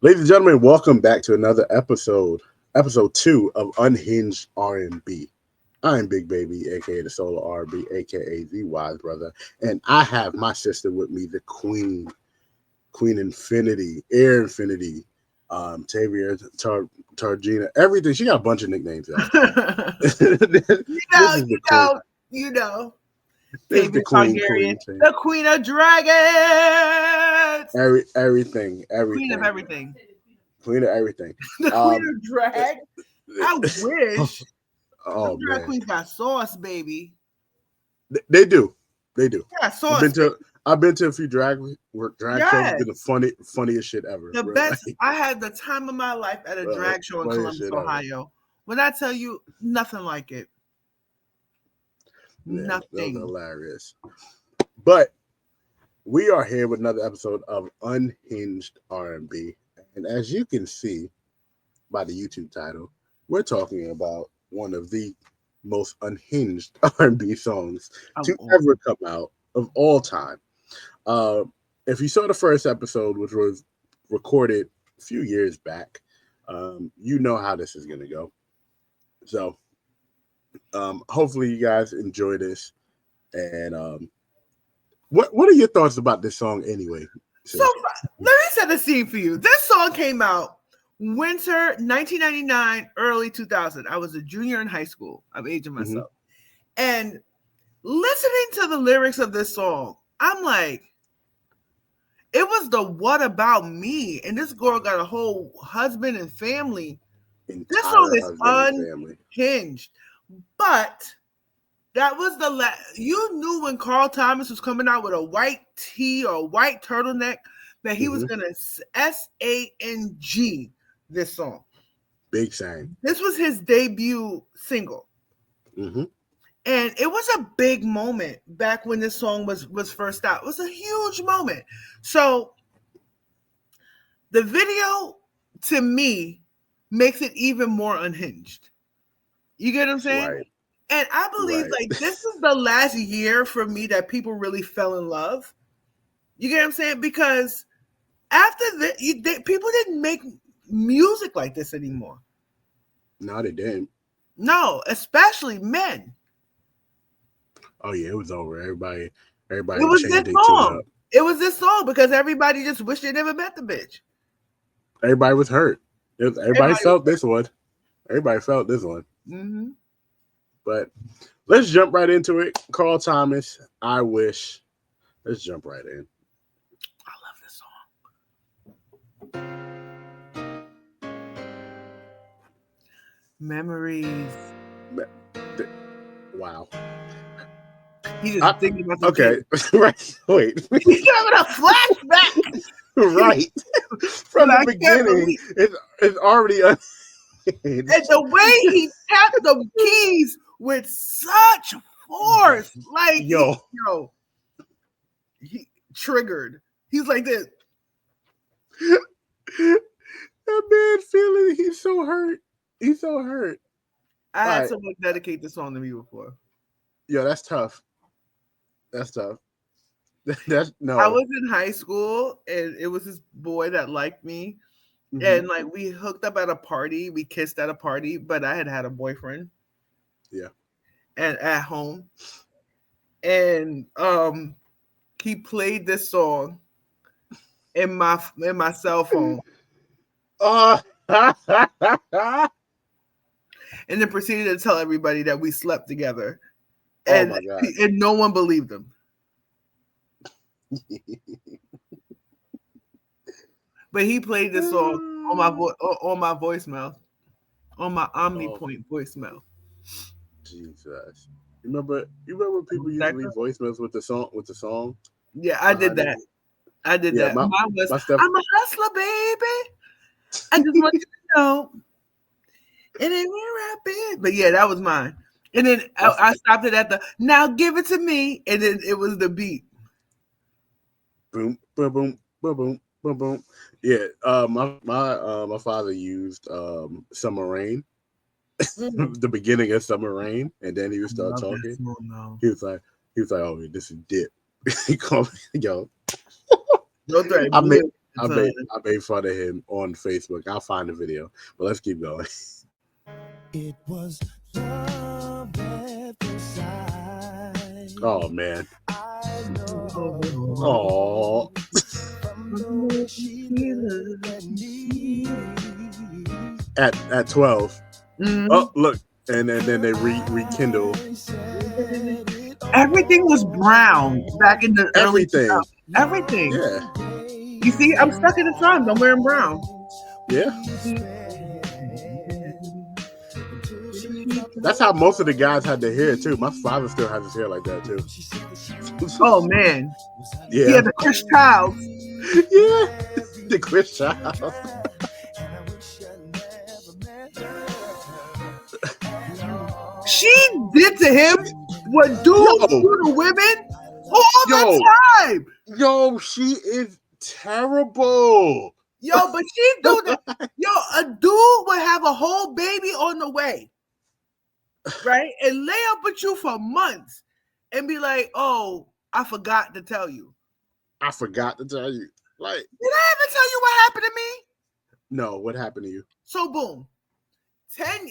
Ladies and gentlemen, welcome back to another episode 2 of Unhinged R&B. I'm Big Baby, aka the Solo R&B, aka the Wise Brother, and I have my sister with me, the Queen Infinity, Air Infinity, Tavia, Targina, everything. She got a bunch of nicknames, y'all. This is the queen. You know. This is the queen. The Queen of Dragons. Everything. Queen of everything. Queen of everything. The Queen of Drag. I wish. Oh, drag man. queens got sauce, baby. They do. Yeah, sauce. I've been to a few drag shows. Been the funniest shit ever. The best. I had the time of my life at a drag show in Columbus, Ohio. Ever. When I tell you, nothing like it. Yeah, nothing. That was hilarious. But we are here with another episode of Unhinged R&B, and as you can see by the YouTube title, we're talking about one of the most unhinged R&B songs to ever come out of all time. If you saw the first episode, which was recorded a few years back, you know how this is going to go. So hopefully you guys enjoy this. And what are your thoughts about this song anyway? So let me set the scene for you. This song came out winter 1999, early 2000. I was a junior in high school. I'm aging myself. And listening to the lyrics of this song, I'm like, it was the what about me? And this girl got a whole husband and family. This song is unhinged. But that was you knew when Carl Thomas was coming out with a white tee or a white turtleneck that he was going to SANG this song. Big sang. This was his debut single. And it was a big moment back when this song was first out. It was a huge moment. So the video, to me, makes it even more unhinged. You get what I'm saying? Right. And I believe this is the last year for me that people really fell in love. You get what I'm saying? Because after that, people didn't make music like this anymore. No, they didn't. No, especially men. Oh yeah, it was over. Everybody. It was this song. It was this song because everybody just wished they never met the bitch. Everybody was hurt. Everybody felt this one. Everybody felt this one. But let's jump right into it. Carl Thomas, I Wish. Let's jump right in. I love this song. Memories. Wow. He's just thinking about the right. Wait. He's having a flashback. Right. From the beginning, it's already and the way he tapped the keys with such force, like he triggered. He's like this. That man feeling he's so hurt. He's so hurt. I had someone dedicate this song to me before. Yeah, that's tough. That's tough. That's no. I was in high school and it was this boy that liked me. And like we hooked up at a party, we kissed at a party, but I had a boyfriend. Yeah. And at home. And he played this song in my cell phone. And then proceeded to tell everybody that we slept together. And, and no one believed him. But he played this song on my voicemail, on my OmniPoint voicemail. Jesus, you remember people used to leave voicemails with the song? Yeah, I did that. I did that. Mine was, I'm a hustler, baby. I just want you to know. And then we're rapping. But yeah, that was mine. And then I stopped it at the now give it to me. And then it was the beat. Boom, boom, boom, boom, boom, boom, boom. Yeah, my father used Summer Rain, the beginning of Summer Rain, and then he would start talking. He was like, oh, this is dip. He called me, yo. Don't threaten I made me. I made fun of him on Facebook. I'll find the video, but let's keep going. It was love at first sight. Oh man. I know Oh. from the way she looked at me. At 12. Mhm. Oh, look. And then they rekindle Everything was brown back in the early everything. 2000s. Everything. Yeah. You see, I'm stuck in the times. I'm wearing brown. Yeah. That's how most of the guys had their hair too. My father still has his hair like that too. Oh man. Yeah. Yeah, the Chris Childs. Yeah. The Chris Child. She did to him what dudes do to women all the time. Yo, she is terrible. Yo, but she do that. Yo, a dude would have a whole baby on the way, right? And lay up with you for months and be like, oh, I forgot to tell you. I forgot to tell you. Like, did I ever tell you what happened to me? No, what happened to you? So boom.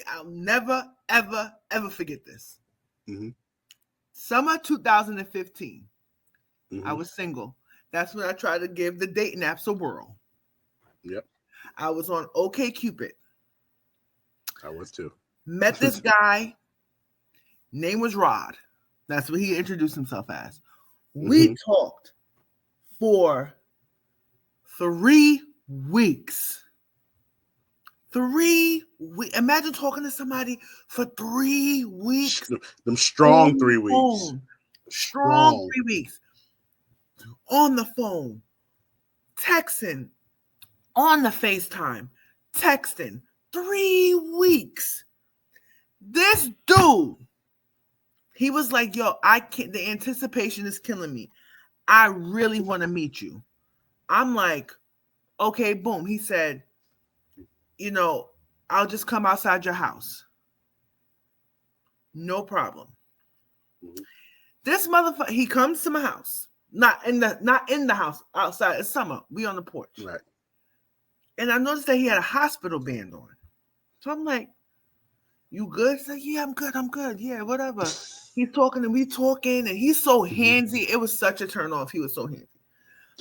I'll never, ever, ever forget this. Mm-hmm. Summer 2015. Mm-hmm. I was single. That's when I tried to give the dating apps a whirl. Yep. I was on OkCupid. I was too. Met this guy. Name was Rod. That's what he introduced himself as. We talked for 3 weeks. 3 weeks. Imagine talking to somebody for 3 weeks. Them strong 3 weeks. Strong 3 weeks. On the phone. Texting. On the FaceTime. Texting. 3 weeks. This dude, he was like, yo, I can't, the anticipation is killing me. I really want to meet you. I'm like, okay, boom. He said, you know, I'll just come outside your house. No problem. This motherfucker, he comes to my house. Not in the house, outside. It's summer. We on the porch. Right. And I noticed that he had a hospital band on. So I'm like, you good? He's like, yeah, I'm good. Yeah, whatever. He's talking and we talking, and he's so handsy. It was such a turn off. He was so handsy.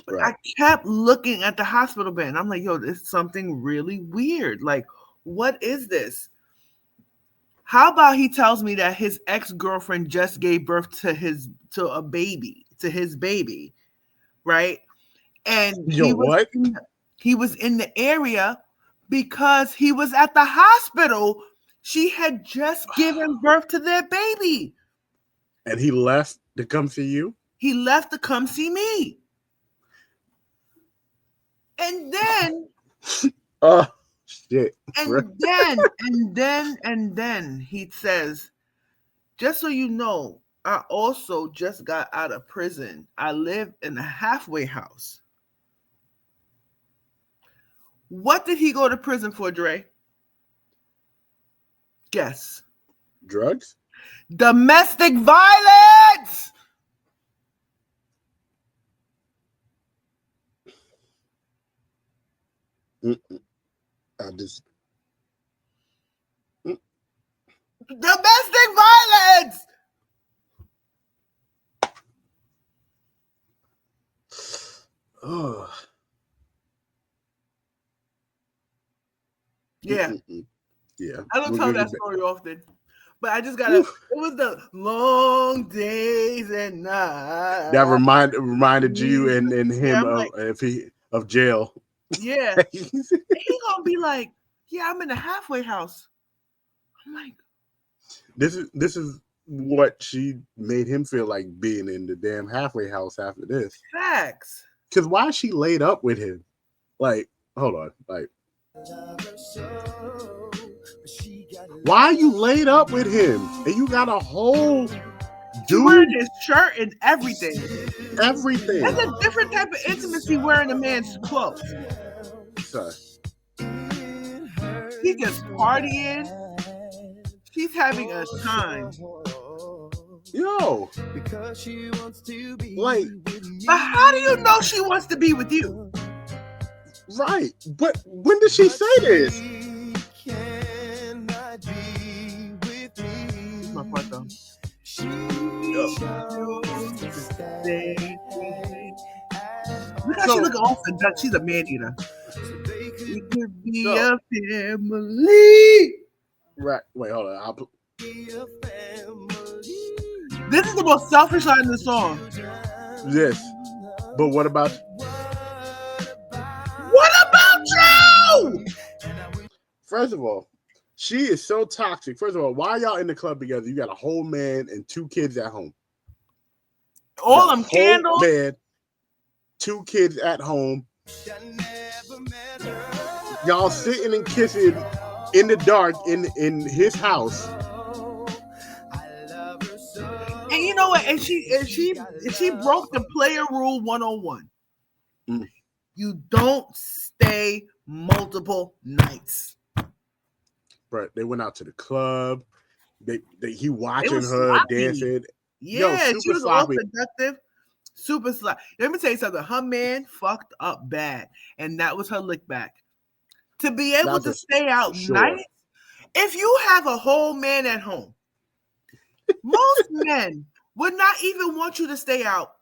But I kept looking at the hospital band. I'm like, yo, there's something really weird. Like, what is this? How about he tells me that his ex-girlfriend just gave birth to his baby, right? And he was in the area because he was at the hospital. She had just given birth to their baby. And he left to come see you? He left to come see me. And then oh shit. And then he says, just so you know, I also just got out of prison. I live in a halfway house. What did he go to prison for, Dre? Guess. Drugs? Domestic violence. Domestic violence. Oh. Yeah. Yeah. I don't tell that story often. But I just gotta. It was the long days and nights. That reminded you and him of jail. Yeah, he gonna be like, yeah, I'm in a halfway house. I'm like, this is what she made him feel like being in the damn halfway house after this. Facts. Because why is she laid up with him? Like, hold on, like. Why are you laid up with him? And you got a whole dude wearing his shirt and everything. Everything. That's a different type of intimacy wearing a man's clothes. Sorry. He just partying. She's having a time. Yo, because she wants to be like, with me. But how do you know she wants to be with you? right? But when did she say this? She cannot be with me. That's my part though. She Yo. chose to stay. Look how she looking off the duck. She's a man eater. So they We could could be So- a family. Right. Wait, hold on. be a family. This is the most selfish line in the song. Yes. But what about? What about you? First of all, she is so toxic. First of all, why y'all in the club together? You got a whole man and 2 kids at home. All Got a them whole candles. man, 2 kids at home. Y'all sitting and kissing in the dark in his house. And you know what? And she broke the player rule 101. Mm. You don't stay multiple nights. But they went out to the club. He watching was her sloppy. dancing. Yeah, super she was sloppy. all seductive. Super sloppy. Let me tell you something. Her man fucked up bad, and that was her lick back. To be able That's to a- stay out sure. nights, if you have a whole man at home, most men would not even want you to stay out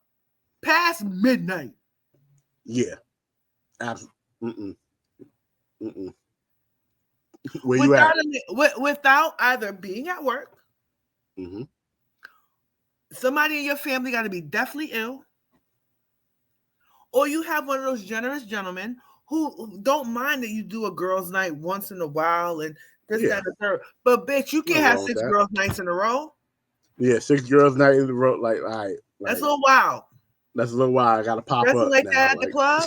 past midnight. Yeah. Absolutely. Where you Without, at? without either being at work, Mm-hmm. somebody in your family got to be deathly ill, or you have one of those generous gentlemen who don't mind that you do a girls' night once in a while and this, that, and the third. But bitch, you can't Nothing have wrong with 6 that. girls' nights in a row. Yeah, 6 girls night in the road. Like, all right. That's a Like, little wild. that's a little wild. I gotta pop Dressing up like now. that at the club.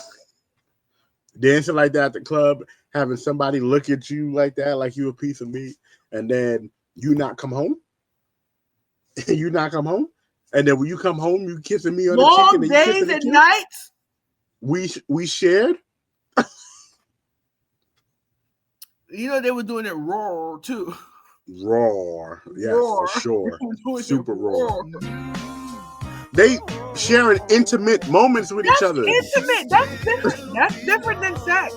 Dancing like that at the club, having somebody look at you like that, like you a piece of meat, and then you not come home. You not come home, and then when you come home, you kissing me on the cheek, Long and then you days kissing the and cheek. nights. We shared. You know they were doing it raw too. Raw, yes, Raw. for sure. They were doing it Super raw. raw. They sharing intimate moments with each That's other. intimate. That's different. That's different than sex.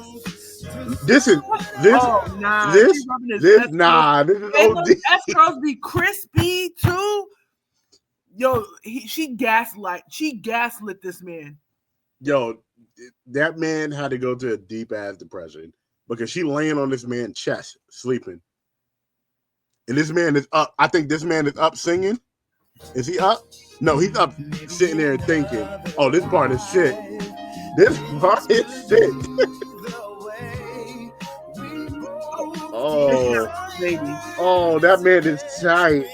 This is this Oh nah. this She's rubbing his this S-curls. nah. This is And OD. those S-curls be crispy too. Yo, she gaslit this man. Yo, that man had to go to a deep ass depression because she laying on this man's chest sleeping, and this man is up. I think this man is up singing. Is he up? No, he's up sitting there thinking, "Oh, this part is sick. This part is sick." Oh, Baby. oh, that man is tight.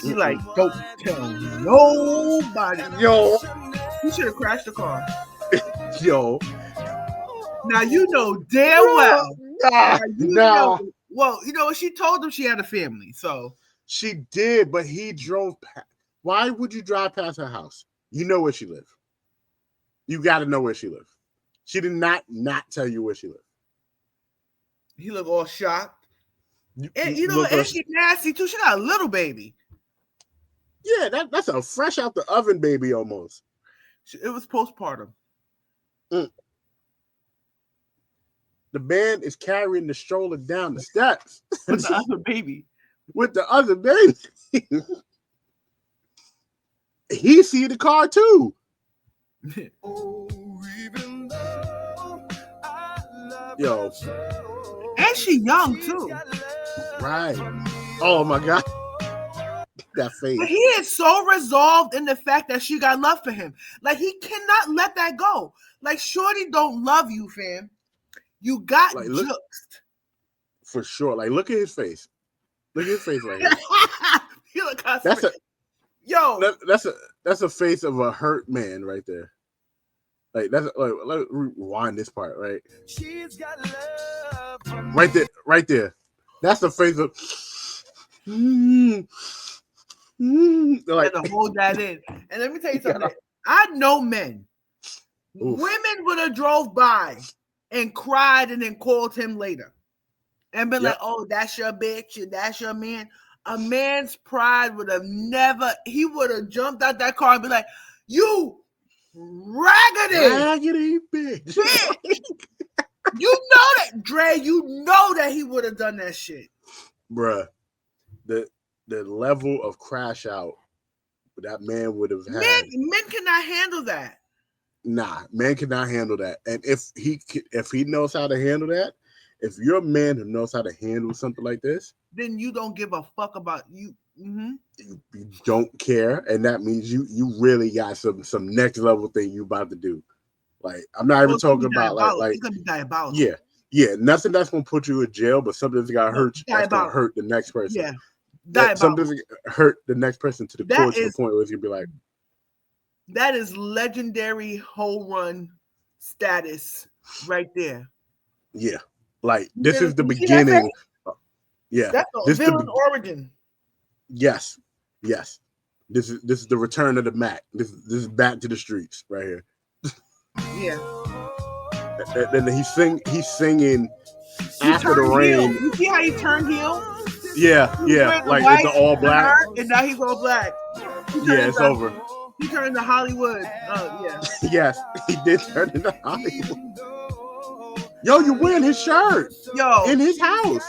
She like, don't tell nobody. Yo, You should have crashed the car. yo. Now you know damn well. Nah, Now you nah. know. Well, you know she told him she had a family, so She did, but he drove past. Why would you drive past her house? You know where she lives. You got to know where she lives. She did not tell you where she lived. he looked all shocked. And you know what? And she nasty too. She got a little baby. Yeah, that's a fresh out the oven baby almost. It was postpartum. The man is carrying the stroller down the steps With the other baby. with the other baby. He see the car too. Yo. And she young too. Right. Oh my God. That face. But he is so resolved in the fact that she got love for him. Like he cannot let that go. Like Shorty don't love you, fam. You got Like, juxed. For sure. Like, look at his face. Look at his face right here. You look That's a yo. that's a face of a hurt man right there. Like that's like let me rewind this part, right? She's got love for me. Right there. That's the face of like To hold that in. And let me tell you something. I know men. Oof. Women would have drove by and cried and then called him later. and been like, "Oh, that's your bitch and that's your man." A man's pride would have never. He would have jumped out that car and be like, "You raggedy bitch." You know that, Dre. You know that he would have done that shit, bruh. The level of crash out that man would have had. Men cannot handle that. Nah, man cannot handle that. And if he knows how to handle that, if you're a man who knows how to handle something like this, then you don't give a fuck about you. Mm-hmm. You don't care, and that means you really got some next level thing you about to do. Like, I'm not even talking about like it's gonna be diabolical. Yeah, nothing that's gonna put you in jail, but something that's gonna hurt that's gonna hurt the next person. Yeah, something's gonna hurt the next person to the core, to the point where it's gonna be like, that is legendary whole run status right there. Yeah, like this is the beginning. Yeah, that's the villain origin. Yes. This is the return of the Mac. This is back to the streets right here. Yeah. And he's singing after the rain. Heel. You see how he turned heel? Yeah. Like it's the all black, and now he's all black. Yeah, it's over. He turned into Hollywood. Oh yeah. Yes, he did turn into Hollywood. Yo, you're wearing his shirt. Yo, in his house.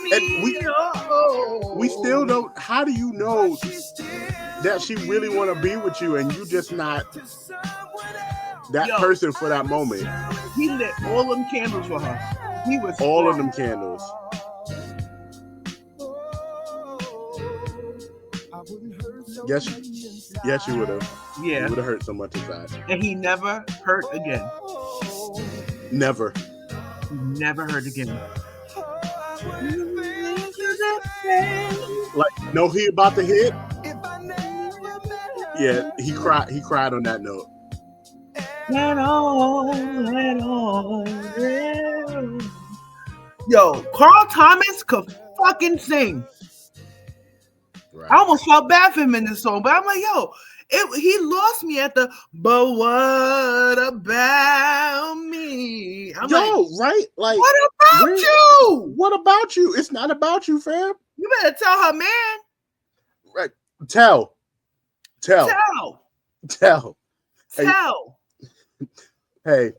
And we still don't. How do you know that she really want to be with you and you just not that person for that moment? He lit all them candles for her. He was all of them candles. Yes, you would have. Yeah, you would have hurt so much inside. And he never hurt again. Never hurt again. Like, no, he about to hit. Yeah, he cried on that note. Let on. Yo, Carl Thomas could fucking sing. Right. I almost felt bad for him in this song, but I'm like, yo, he lost me at the "but what about me?" I'm right? Like, what about you? What about you? It's not about you, fam. You better tell her, man. Right? Tell. Hey.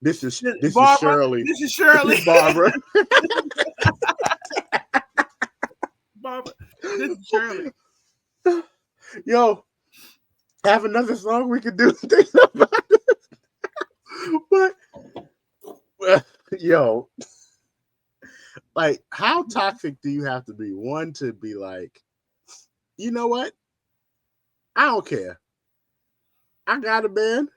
This is Shirley. This is Shirley. Barbara. Barbara. This is Shirley. Yo, have another song we could do things about this. But yo, like, how toxic do you have to be? One, to be like, you know what? I don't care. I got a man,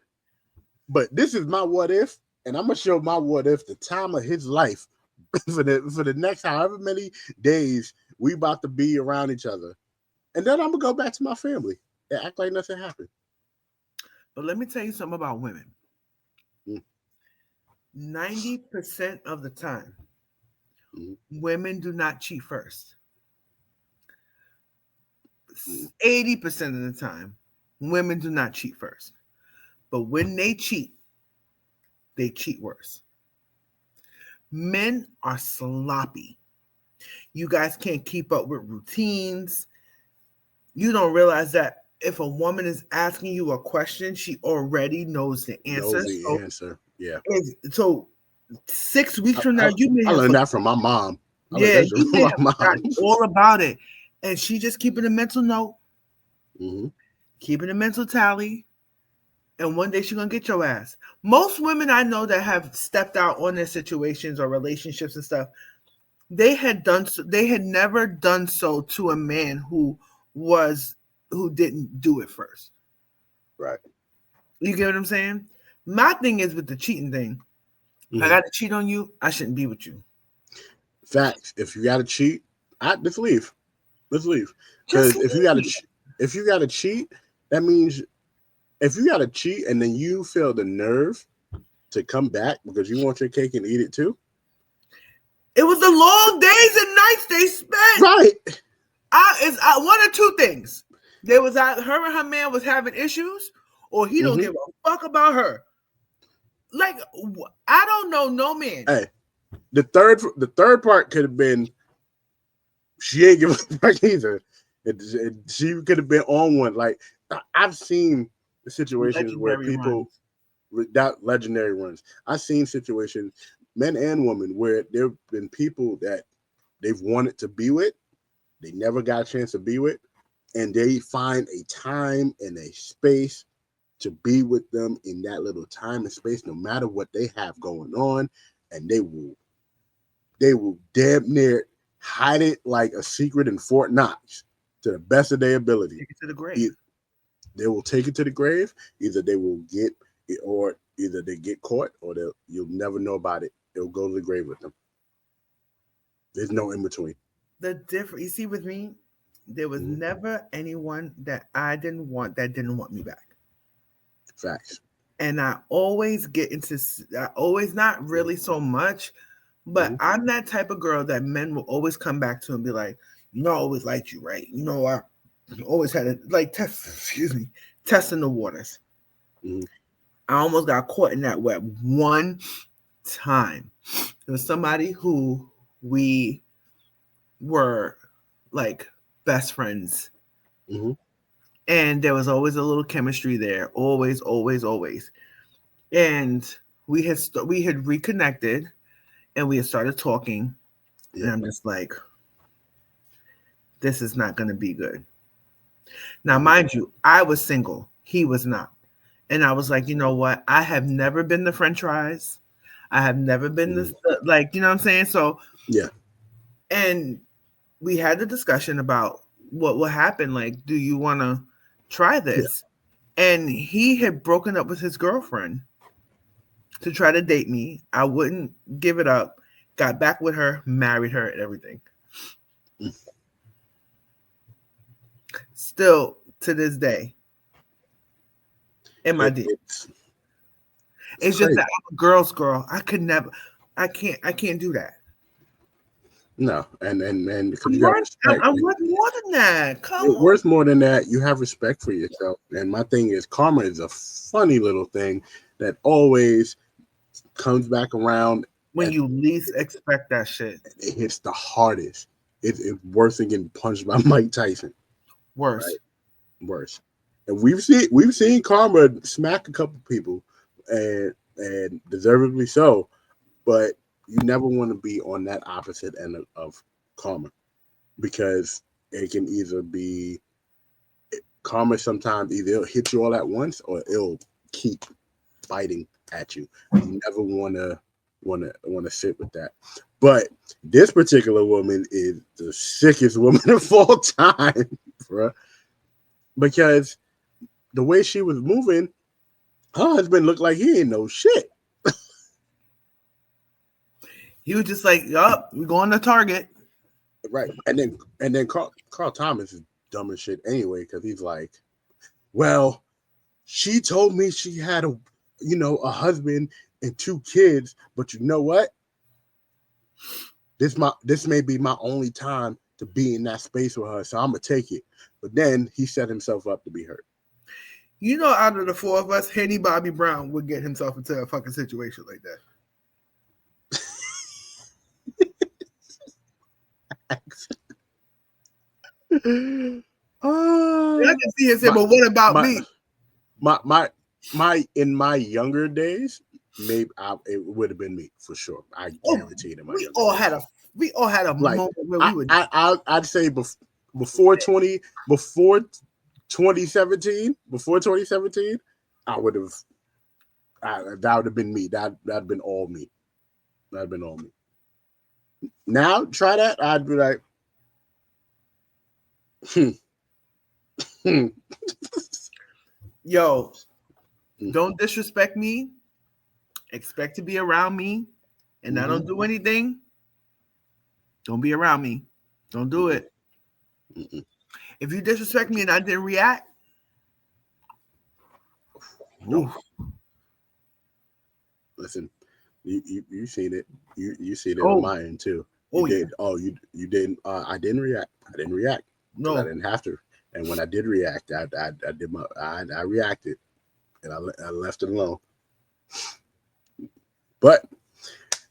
but this is my what if, and I'm gonna show my what if the time of his life for the next however many days we about to be around each other, and then I'm gonna go back to my family and act like nothing happened. But let me tell you something about women. 90% of the time, women do not cheat first. 80% of the time, women do not cheat first. But when they cheat worse. Men are sloppy. You guys can't keep up with routines. You don't realize that if a woman is asking you a question, she already knows the answer. Yeah. So 6 weeks from now, I learned that from my mom. All about it. And she just keeping a mental note, keeping a mental tally, and one day she's gonna get your ass. Most women I know that have stepped out on their situations or relationships and stuff, they had never done so to a man who didn't do it first. Right. You get what I'm saying? My thing is with the cheating thing. I got to cheat on you. I shouldn't be with you. Facts. If you got to cheat, let's leave. Because if you got to cheat, that means if you got to cheat and then you feel the nerve to come back because you want your cake and eat it too. It was the long days and nights they spent. Right. One or two things. There was her and her man was having issues, or he don't give a fuck about her. Like, I don't know no man. Hey, The third part could have been she ain't giving a fuck either. She could have been on one. Like I've seen the situations where Legendary people runs. without legendary runs. I've seen situations, men and women, where there have been people that they've wanted to be with, they never got a chance to be with, and they find a time and a space to be with them in that little time and space, no matter what they have going on, and they will damn near hide it like a secret in Fort Knox to the best of their ability. Take it to the grave. They will take it to the grave. Either they will get it, or either they get caught, or you'll never know about it. It'll go to the grave with them. There's no in between. The difference, you see, with me, there was never anyone that I didn't want that didn't want me back. Facts. And I always get into, not really so much, but I'm that type of girl that men will always come back to and be like, you know, I always liked you, right? You know, I always had a testing the waters. I almost got caught in that web one time. There was somebody who we were like best friends. And there was always a little chemistry there. Always. And we had reconnected and we had started talking. And I'm just like, this is not going to be good. Now, mind you, I was single. He was not. And I was like, you know what? I have never been the French fries. I have never been this, like, you know what I'm saying? So, yeah. And we had the discussion about what will happen. Like, do you want to try this? Yeah. And he had broken up with his girlfriend to try to date me. I wouldn't give it up. Got back with her, married her, and everything. Still to this day, in my DMs. It's just that I'm a girl's girl. I could never. I can't do that. No, and I'm worth more than that. Come on. Worth more than that. You have respect for yourself. And my thing is, karma is a funny little thing that always comes back around when you least expect that shit. It hits the hardest. It's worse than getting punched by Mike Tyson. Worse. Right? Worse. And we've seen karma smack a couple people, and deservedly so. But you never want to be on that opposite end of karma, because it can either be karma. Sometimes either it'll hit you all at once, or it'll keep biting at you. You never want to sit with that. But this particular woman is the sickest woman of all time, bro. Because the way she was moving, her husband looked like he ain't no shit. He was just like, yup, we're going to Target. Right. And then Carl Thomas is dumb as shit anyway, because he's like, well, she told me she had a husband and 2 kids, but you know what? This may be my only time to be in that space with her, so I'm gonna take it. But then he set himself up to be hurt. You know, out of the 4 of us, Henny Bobby Brown would get himself into a fucking situation like that. I can see him say, but what about me? My in my younger days, maybe it would have been me for sure. I guarantee it. We all had a moment where we would. I'd say before 2017, I would have. That would have been me. That'd have been all me. That'd been all me. Now try that. I'd be like, Yo, don't disrespect me. Expect to be around me, and I don't do anything. Don't be around me. Don't do it. If you disrespect me and I didn't react, listen, you seen it. You seen it on my end too. You did. You didn't. I didn't react. No, I didn't have to. And when I did react, I reacted, and I left it alone. But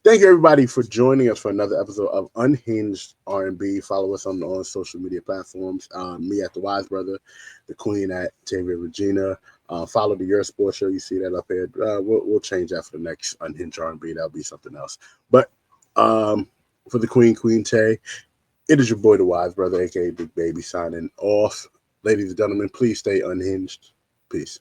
Thank you, everybody, for joining us for another episode of Unhinged R&B. Follow us on social media platforms. Me at The Wise Brother, the Queen at Tavia Regina. Follow the Your Sports Show. You see that up here. We'll change that for the next Unhinged R&B. That'll be something else. But for the Queen Tay, it is your boy, The Wise Brother, a.k.a. Big Baby, signing off. Ladies and gentlemen, please stay unhinged. Peace.